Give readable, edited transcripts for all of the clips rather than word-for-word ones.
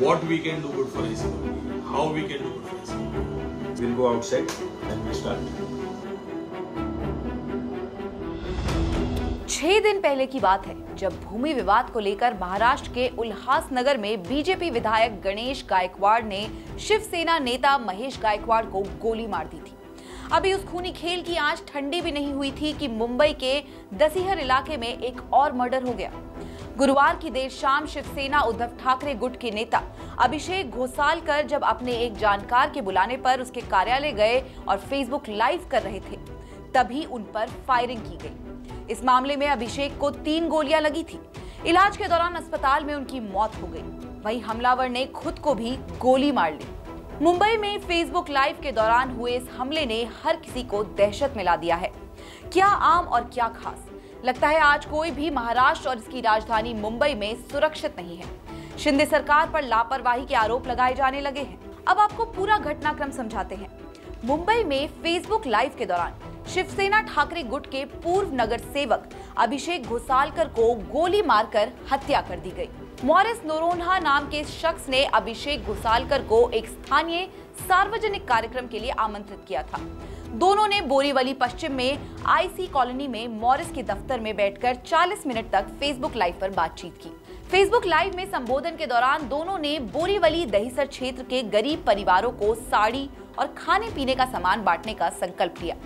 what we can do good for ICW, how we can do good for ICW. We'll go outside and we'll start. 6 दिन पहले की बात है जब भूमि विवाद को लेकर महाराष्ट्र के उल्हासनगर में बीजेपी विधायक गणेश गायकवाड़ ने शिवसेना नेता महेश गायकवाड़ को गोली मार दी थी। अभी उस खूनी खेल की आंच ठंडी भी नहीं हुई थी कि मुंबई के दसीहर इलाके में एक और मर्डर हो गया। गुरुवार की देर शाम शिवसेना उद्धव ठाकरे गुट के नेता अभिषेक घोसालकर जब अपने एक जानकार के बुलाने पर उसके कार्यालय गए और फेसबुक लाइव कर रहे थे, तभी उन पर फायरिंग की गई। इस मामले में अभिषेक को 3 गोलियां लगी थी। इलाज के दौरान अस्पताल में उनकी मौत हो गई। वहीं हमलावर ने खुद को भी गोली मार ली। मुंबई में फेसबुक लाइव के दौरान हुए इस हमले ने हर किसी को दहशत में ला दिया है। क्या आम और क्या खास, लगता है आज कोई भी महाराष्ट्र और इसकी राजधानी मुंबई में सुरक्षित नहीं है। शिंदे सरकार पर लापरवाही के आरोप लगाए जाने लगे हैं। अब आपको पूरा घटनाक्रम समझाते हैं। मुंबई में फेसबुक लाइव के दौरान शिवसेना ठाकरे गुट के पूर्व नगर सेवक अभिषेक घोसालकर को गोली मारकर हत्या कर दी गई। मॉरिस नोरोन्हा नाम के शख्स ने अभिषेक घोसालकर को एक स्थानीय सार्वजनिक कार्यक्रम के लिए आमंत्रित किया था। दोनों ने बोरीवली पश्चिम में आईसी कॉलोनी में मॉरिस के दफ्तर में बैठकर 40 मिनट तक फेसबुक लाइव पर बातचीत की। फेसबुक लाइव में संबोधन के दौरान दोनों ने बोरीवली दहिसर क्षेत्र के गरीब परिवारों को साड़ी और खाने पीने का सामान बांटने का संकल्प लिया।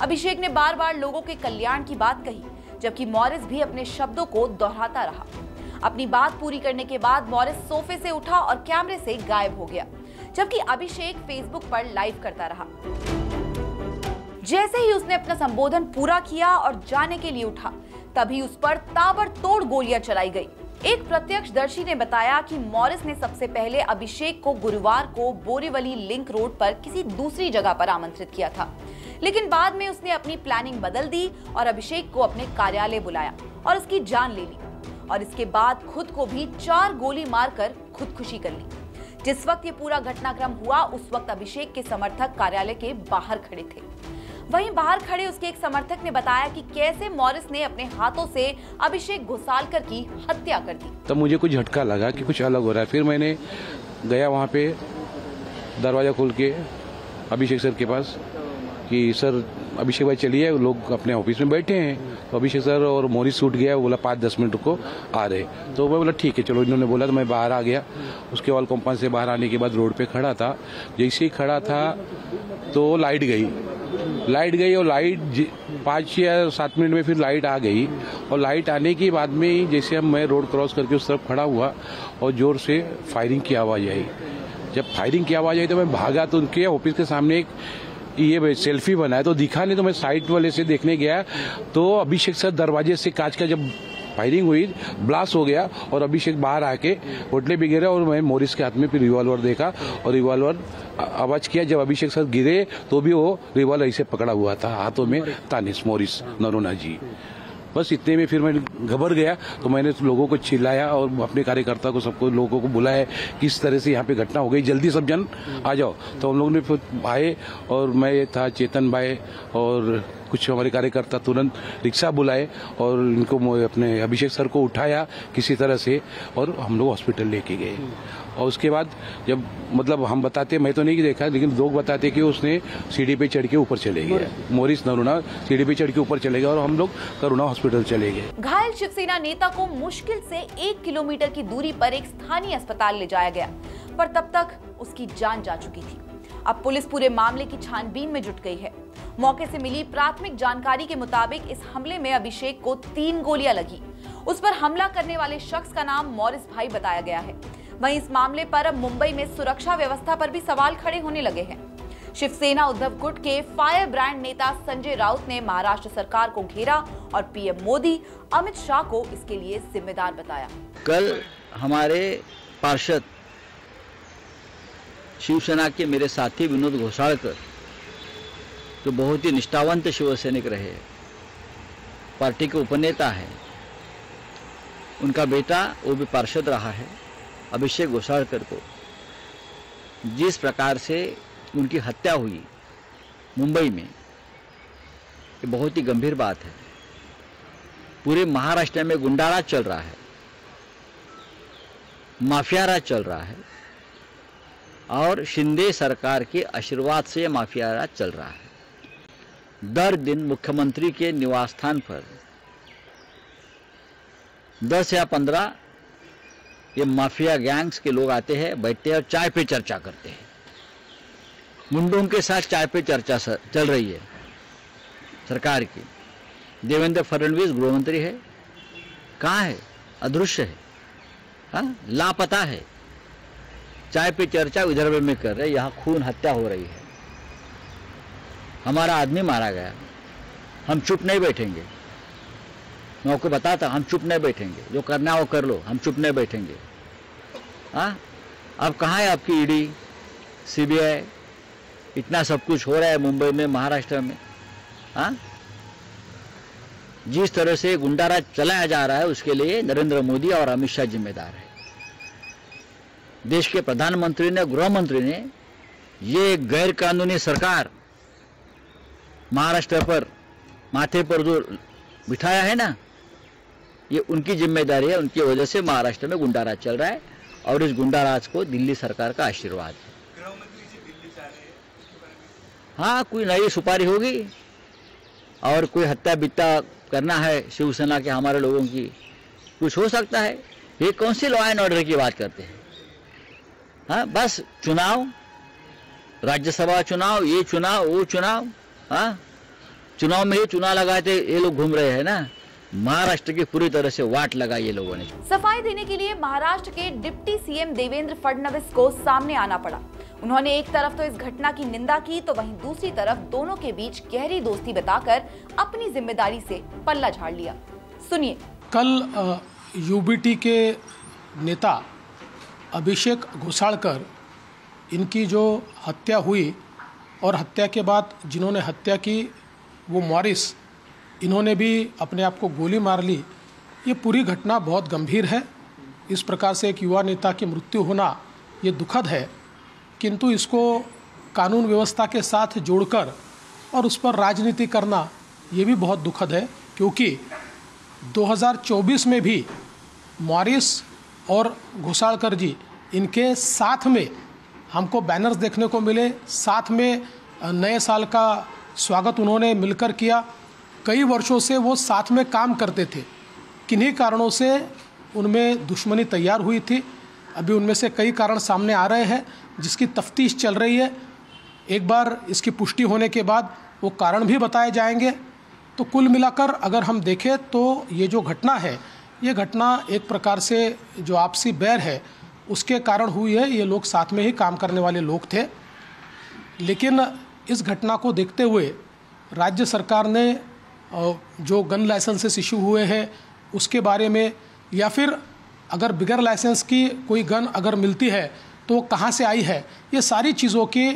अभिषेक ने बार बार लोगों के कल्याण की बात कही, जबकि मॉरिस भी अपने शब्दों को दोहराता रहा। अपनी बात पूरी करने के बाद मॉरिस सोफे से उठा और कैमरे से गायब हो गया, जबकि अभिषेक फेसबुक पर लाइव करता रहा। जैसे ही उसने अपना संबोधन पूरा किया और जाने के लिए उठा, तभी उस पर ताबड़तोड़ गोलियां चलाई गई। एक प्रत्यक्षदर्शी ने बताया कि मॉरिस ने सबसे पहले अभिषेक को गुरुवार को बोरीवली लिंक रोड पर किसी दूसरी जगह पर आमंत्रित किया था, लेकिन बाद में उसने अपनी प्लानिंग बदल दी और अभिषेक को अपने कार्यालय बुलाया और उसकी जान ले ली और इसके बाद खुद को भी 4 गोली मारकर खुदकुशी कर ली। जिस वक्त ये पूरा घटनाक्रम हुआ, उस वक्त अभिषेक के समर्थक कार्यालय के बाहर खड़े थे। वहीं बाहर खड़े उसके एक समर्थक ने बताया कि कैसे मॉरिस ने अपने हाथों से अभिषेक घोसालकर की हत्या कर दी। तब मुझे कुछ झटका लगा कि कुछ अलग हो रहा है। फिर मैंने गया वहाँ पे, दरवाजा खोल के अभिषेक सर के पास कि सर अभिषेक भाई चलिए, लोग अपने ऑफिस में बैठे हैं। तो अभिषेक सर और मॉरिस छूट गया, बोला 5-10 मिनट को आ रहे। तो मैं बोला ठीक है चलो, इन्होंने बोला तो मैं बाहर आ गया। उसके ऑल कंपाउंड से बाहर आने के बाद रोड पे खड़ा था। जैसे ही खड़ा था तो लाइट गई और लाइट 5 या 7 मिनट में फिर लाइट आ गई। और लाइट आने के बाद में ही जैसे मैं रोड क्रॉस करके उस तरफ खड़ा हुआ और जोर से फायरिंग की आवाज आई। जब फायरिंग की आवाज आई तो मैं भागा, तो उनके ऑफिस के सामने एक ये सेल्फी बनाया तो दिखा नहीं। तो मैं साइड वाले से देखने गया तो अभिषेक सर दरवाजे से कांच का जब फायरिंग हुई, ब्लास्ट हो गया और अभिषेक बाहर आके होटले भी गिरे और मैं मॉरिस के हाथ में फिर रिवॉल्वर देखा और रिवॉल्वर आवाज किया। जब अभिषेक सर गिरे तो भी वो रिवॉल्वर ऐसे पकड़ा हुआ था हाथों में, तानिश मॉरिस नरोन्हा जी। बस इतने में फिर मैं घबर गया तो मैंने लोगों को चिल्लाया और अपने कार्यकर्ता को सबको लोगों को बुलाया किस तरह से यहाँ पे घटना हो गई, जल्दी सब जन आ जाओ। तो हम लोगों ने फिर आए और मैं था, चेतन भाई और कुछ हमारे कार्यकर्ता तुरंत रिक्शा बुलाए और इनको अपने अभिषेक सर को उठाया किसी तरह से और हम लोग हॉस्पिटल लेके गए। और उसके बाद जब मतलब हम बताते, मैं तो नहीं देखा लेकिन लोग बताते कि उसने सीढ़ी पे चढ़ के ऊपर चले गए, मॉरिस नरोन्हा सीढ़ी पे चढ़ के ऊपर चले गए और हम लोग करुणा हॉस्पिटल चले गए। घायल शिवसेना नेता को मुश्किल से 1 किलोमीटर की दूरी पर एक स्थानीय अस्पताल ले जाया गया, पर तब तक उसकी जान जा चुकी थी। अब पुलिस पूरे मामले की छानबीन में जुट गई है। मौके से मिली प्राथमिक जानकारी के मुताबिक इस हमले में अभिषेक को 3 गोलियां लगी। उस पर हमला करने वाले शख्स का नाम मॉरिस भाई बताया गया है। वहीं इस मामले पर अब मुंबई में सुरक्षा व्यवस्था पर भी सवाल खड़े होने लगे हैं। शिवसेना उद्धव गुट के फायर ब्रांड नेता संजय राउत ने महाराष्ट्र सरकार को घेरा और पीएम मोदी, अमित शाह को इसके लिए जिम्मेदार बताया। कल हमारे पार्षद शिवसेना के मेरे साथी विनोद घोसालकर, जो बहुत ही निष्ठावंत शिवसैनिक रहे, पार्टी के उपनेता है, उनका बेटा वो भी पार्षद रहा है, अभिषेक घोसालकर को जिस प्रकार से उनकी हत्या हुई मुंबई में, ये बहुत ही गंभीर बात है। पूरे महाराष्ट्र में गुंडाराज चल रहा है, माफिया राज चल रहा है। और शिंदे सरकार के आशीर्वाद से माफिया राज चल रहा है। दर दिन मुख्यमंत्री के निवास स्थान पर 10 या 15 ये माफिया गैंग्स के लोग आते हैं, बैठते हैं और चाय पे चर्चा करते हैं। गुंडों के साथ चाय पे चर्चा चल रही है सरकार की। देवेंद्र फडणवीस गृहमंत्री है, कहाँ है? अदृश्य है, हाँ, लापता है। चाय पे चर्चा विदर्भ में कर रहे, यहाँ खून हत्या हो रही है, हमारा आदमी मारा गया। हम चुप नहीं बैठेंगे। मैं आपको बताता, हम चुप नहीं बैठेंगे। जो करना है वो कर लो, हम चुप नहीं बैठेंगे। हाँ, अब कहाँ है आपकी ईडी, सीबीआई? इतना सब कुछ हो रहा है मुंबई में, महाराष्ट्र में। हाँ, जिस तरह से गुंडाराज चलाया जा रहा है उसके लिए नरेंद्र मोदी और अमित शाह जिम्मेदार है। देश के प्रधानमंत्री ने, गृह मंत्री ने ये गैर कानूनी सरकार महाराष्ट्र पर माथे पर जो बिठाया है ना, ये उनकी जिम्मेदारी है। उनकी वजह से महाराष्ट्र में गुंडाराज चल रहा है और इस गुंडाराज को दिल्ली सरकार का आशीर्वाद है। हाँ, कोई नई सुपारी होगी और कोई हत्या बित्ता करना है शिवसेना के हमारे लोगों की, कुछ हो सकता है। ये कौन सी लॉ एंड ऑर्डर की बात करते हैं? हाँ, बस चुनाव, राज्यसभा चुनाव, ये चुनाव, वो चुनाव। हाँ, चुनाव में ही चुनाव लगाते ये लोग घूम रहे हैं ना। महाराष्ट्र की पूरी तरह से वाट लगाई ये लोगों ने। सफाई देने के लिए महाराष्ट्र के डिप्टी सीएम देवेंद्र फडणवीस को सामने आना पड़ा। उन्होंने एक तरफ तो इस घटना की निंदा की, तो वहीं दूसरी तरफ दोनों के बीच गहरी दोस्ती बताकर अपनी जिम्मेदारी से पल्ला झाड़ लिया। सुनिए। कल यूबीटी के नेता अभिषेक घोसाळकर, इनकी जो हत्या हुई और हत्या के बाद जिन्होंने हत्या की वो मॉरिस, इन्होंने भी अपने आप को गोली मार ली। ये पूरी घटना बहुत गंभीर है। इस प्रकार से एक युवा नेता की मृत्यु होना ये दुखद है, किंतु इसको कानून व्यवस्था के साथ जोड़कर और उस पर राजनीति करना ये भी बहुत दुखद है, क्योंकि 2024 में भी मॉरिस और घोसाळकर जी, इनके साथ में हमको बैनर्स देखने को मिले, साथ में नए साल का स्वागत उन्होंने मिलकर किया। कई वर्षों से वो साथ में काम करते थे। किन्हीं कारणों से उनमें दुश्मनी तैयार हुई थी। अभी उनमें से कई कारण सामने आ रहे हैं जिसकी तफ्तीश चल रही है। एक बार इसकी पुष्टि होने के बाद वो कारण भी बताए जाएंगे। तो कुल मिलाकर अगर हम देखें तो ये जो घटना है, ये घटना एक प्रकार से जो आपसी बैर है उसके कारण हुई है। ये लोग साथ में ही काम करने वाले लोग थे, लेकिन इस घटना को देखते हुए राज्य सरकार ने जो गन लाइसेंसेस इशू हुए हैं उसके बारे में, या फिर अगर बिगर लाइसेंस की कोई गन अगर मिलती है तो वो कहाँ से आई है, ये सारी चीज़ों की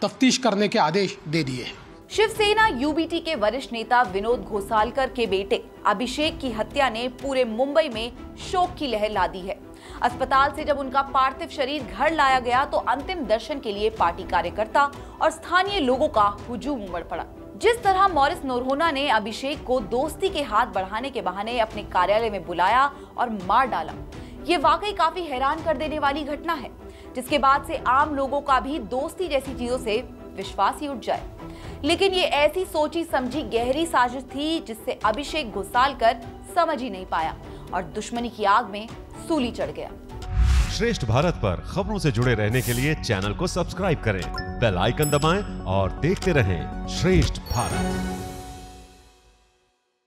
तफ्तीश करने के आदेश दे दिए हैं। शिवसेना यूबीटी के वरिष्ठ नेता विनोद घोसालकर के बेटे अभिषेक की हत्या ने पूरे मुंबई में शोक की लहर ला दी है। अस्पताल से जब उनका पार्थिव शरीर घर लाया गया तो अंतिम दर्शन के लिए पार्टी कार्यकर्ता और स्थानीय लोगों का हुजूम उमड़ पड़ा। जिस तरह मॉरिस नोरहोना ने अभिषेक को दोस्ती के हाथ बढ़ाने के बहाने अपने कार्यालय में बुलाया और मार डाला, ये वाकई काफी हैरान कर देने वाली घटना है, जिसके बाद से आम लोगों का भी दोस्ती जैसी चीजों से विश्वास ही उठ जाए। लेकिन ये ऐसी सोची समझी गहरी साजिश थी जिससे अभिषेक घोसालकर समझ ही नहीं पाया और दुश्मनी की आग में सूली चढ़ गया। श्रेष्ठ भारत पर खबरों से जुड़े रहने के लिए चैनल को सब्सक्राइब करें, बेल आइकन दबाएं और देखते रहें श्रेष्ठ भारत।